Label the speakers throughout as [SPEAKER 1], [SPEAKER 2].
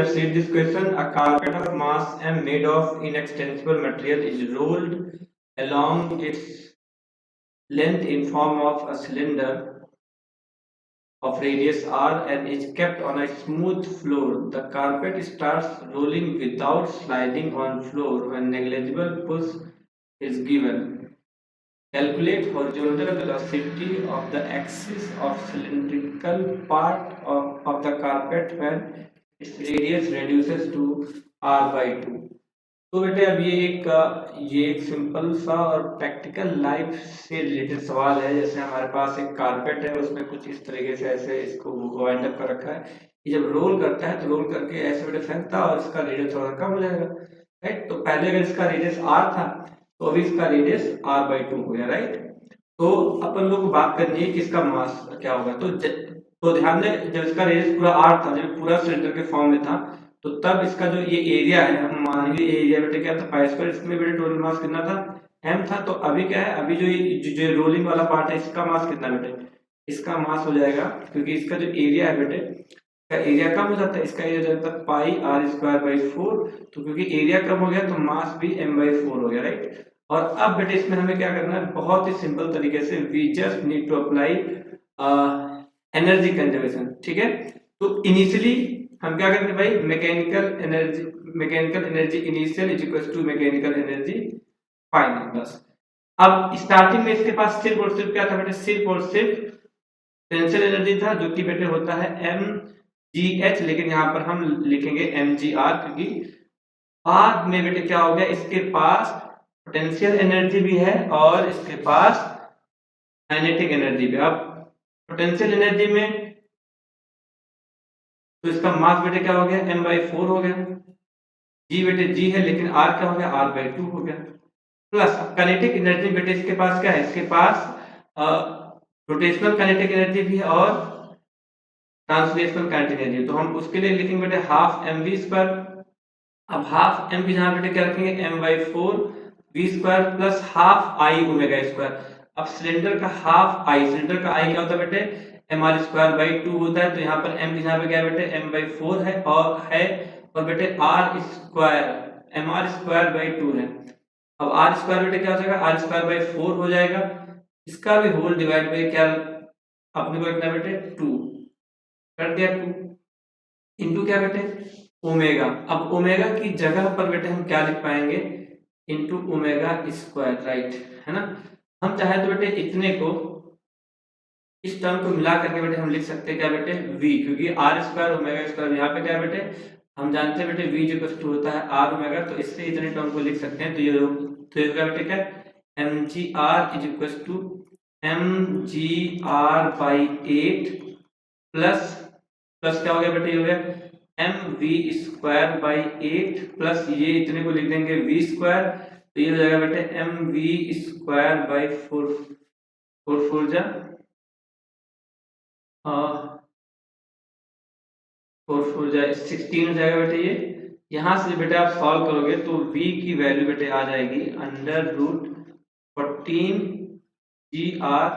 [SPEAKER 1] let's read this question. A carpet of mass m made of inextensible material is rolled along its length in form of a cylinder of radius r and is kept on a smooth floor. The carpet starts rolling without sliding on floor when negligible push is given. Calculate horizontal velocity of the axis of cylindrical part of the carpet when its radius reduces to r by 2. तो बेटे अब ये एक simple सा और practical life से related सवाल है। जैसे हमारे पास एक कारपेट है, उसमें कुछ इस तरीके से ऐसे इसको वाइंड अप कर रखा है। ये जब रोल करता है तो रोल करके ऐसे बेटे फेंकता है और इसका रेडियस थोड़ा कम हो जाएगा, राइट। तो पहले अगर इसका रेडियस आर था तो अभी इसका रेडियस आर बाई 2 हो गया, राइट। तो अपन लोग को बात करनी है कि इसका मास क्या होगा। तो ध्यान दें, जब इसका रेडियस पूरा आर था, जब पूरा सिलेंडर के फॉर्म में था, तो तब इसका जो ये एरिया है, हम मान लीजिए एरिया बेटे क्या था पाई स्क्वायर, इसमें बेटे टोटल मास कितना था m था। तो अभी क्या है, अभी जो रोलिंग वाला पार्ट है, इसका मास कितना बेटे, इसका मास हो जाएगा, क्योंकि इसका जो एरिया है बेटे, इसका एरिया कम हो जाता है, इसका एरिया हो जाता है पाई आर स्क्वायर बाई 4। तो क्योंकि एरिया कम हो गया तो मास भी m बाई 4 हो गया, राइट। और अब बेटे इसमें हमें क्या करना है, बहुत ही सिंपल तरीके से we just need to apply energy conservation, ठीक है। तो इनिशियली हम क्या करेंगे भाई, mechanical energy initial is equal to mechanical energy final, बस। अब स्टार्टिंग में इसके पास सिर्फ और सिर्फ क्या था बेटे, सिर्फ और सिर्फ टेंसिल एनर्जी था, जो कि बेटे होता है mgh, लेकिन यहाँ पर हम लिखेंगे mgr, क्योंकि बाद में बेटे क्या हो गया, इसके पास पोटेंशियल एनर्जी भी है और इसके पास काइनेटिक एनर्जी भी। अब पोटेंशियल एनर्जी में तो इसका मास बेटे क्या हो गया, m बाई 4 हो गया, g बेटे g है, लेकिन r क्या हो गया, r बाई 2 हो गया। प्लस काइनेटिक एनर्जी बेटे इसके पास क्या है, इसके पास रोटेशनल काइनेटिक एनर्जी भी है और ट्रांसलेशनल काइनेटिक एनर्जी। तो हम उसके लिए लिखेंगे बेटे हाफ एम वी स्क्वायर। अब हाफ एम की जहां बेटे क्या रखेंगे, m by 4 v square plus half I omega square. अब सिलेंडर का हाफ आई, सिलेंडर का आई क्या होता है बेटे, एम आर स्क्वायर बाई 2 होता है। तो यहाँ पर m की जहाँ पे क्या है बेटे, m बाई 4 है और बेटे r square m r square by 2 है। अब आर स्क्वायर बेटे क्या हो जाएगा, आर स्क्वायर बाई 4 हो जाएगा। इसका भी होल डिवाइड बाई क्या अपने को लिखना बेटे 2 कर दिया, 2 इंटू क्या बेटे ओमेगा। अब ओमेगा की जगह पर बेटे हम क्या लिख पाएंगे, इंटू ओमेगा स्क्वायर, राइट, है ना। हम चाहे तो बेटे इतने को, इस टर्म को मिला करके बेटे हम लिख सकते हैं क्या बेटे v, क्योंकि आर स्क्वायर ओमेगा स्क्वायर यहाँ पे क्या है बेटे, हम जानते हैं बेटे v इक्वल टू होता है आर ओमेगा, तो इससे इतने टर्म को लिख सकते हैं। तो ये होगा बेटे क्या, mgr is equal to mgr by 8 plus क्या हो गया बेटे, ये हो गया mv स्क्वायर बाई 8 प्लस ये इतने को लिख देंगे v स्क्वायर। तो ये हो जाएगा बेटे mv स्क्वायर बाई 4 4 जा 4 जा 16 हो जाएगा बेटे। ये यहाँ से बेटे आप सॉल्व करोगे तो v की वैल्यू बेटे आ जाएगी अंडर रूट 14 gr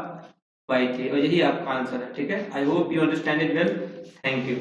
[SPEAKER 1] बाई 3, और यही आपका आंसर है, ठीक है। I hope you understand it well, thank you.